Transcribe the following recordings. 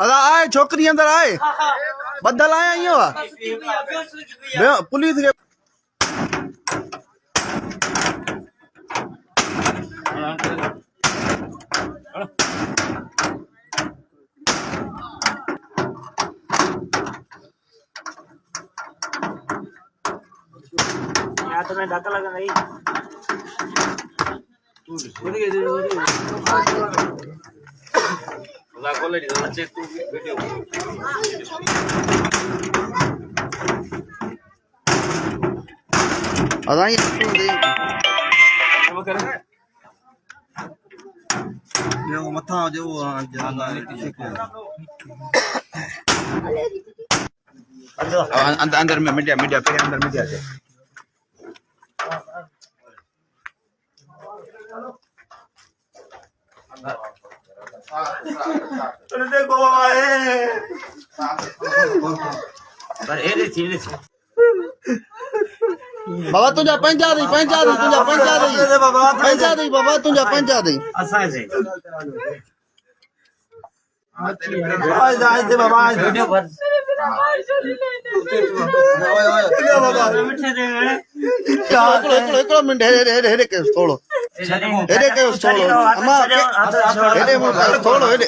अदा आए छोकरी अंदर आए बदल आया यो पुलिस के तो मैं धक्का लगा नहीं मथा जो अंदर में मीडिया मीडिया पे अंदर मीडिया से देखो बाबा तुझा पंचा दी तुझा पंचा दी बाबा तुझा पंचा दी मिनट हेरे के थोड़ो हेरे के थोड़ो अम्मा हेरे थोड़ो हेरे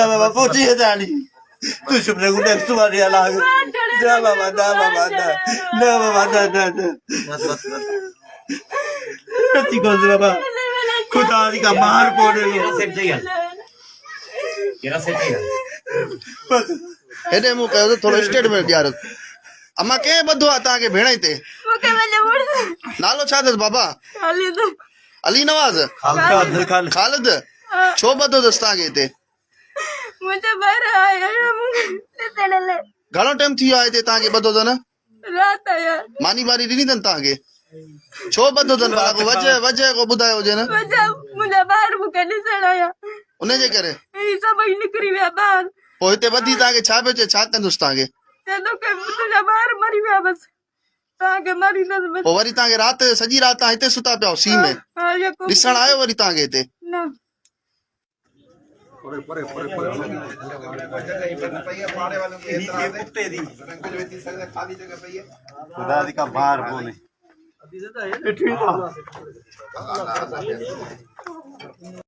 बाबा पूछी है जानी तू चुप रह गुटे तुम्हारी अलग जा बाबा ना बाबा ना बाबा ना बस कति को बाबा खुदा का मार पड़े सेट जाइए केरा सेट जाइए बस हेडे मु कहो थोड़ो स्टेटमेंट यार अम्मा के बधो आता के भेणाई ते मूंखे मजबूर नालो छा दस बाबा खालिद अली नवाज खालिद छो बधो दस्ता के ते मुझे बाहर आया ले घणो टाइम थी आए ते ताके बधो दन रात आया मानी बारी ॾिनी तन ताके छो बधो दन बाबा वजह को ॿुधायो जे न मुझे बाहर मूंखे ॾिसण आया उन जे करे ही सभई निकिरी विया ॿाहिरि पोइ हिते वधी ताके छा पियो चए छा कंदुसि ताके चवंदो के तुंहिंजा ॿार मरी विया बसि तव्हांखे मारींदसि बसि पोइ वरी ताके राति सॼी राति हिते सुता पिया सी में ॾिसण आयो वरी ताके हिते न खुदा दी का बाहर कोने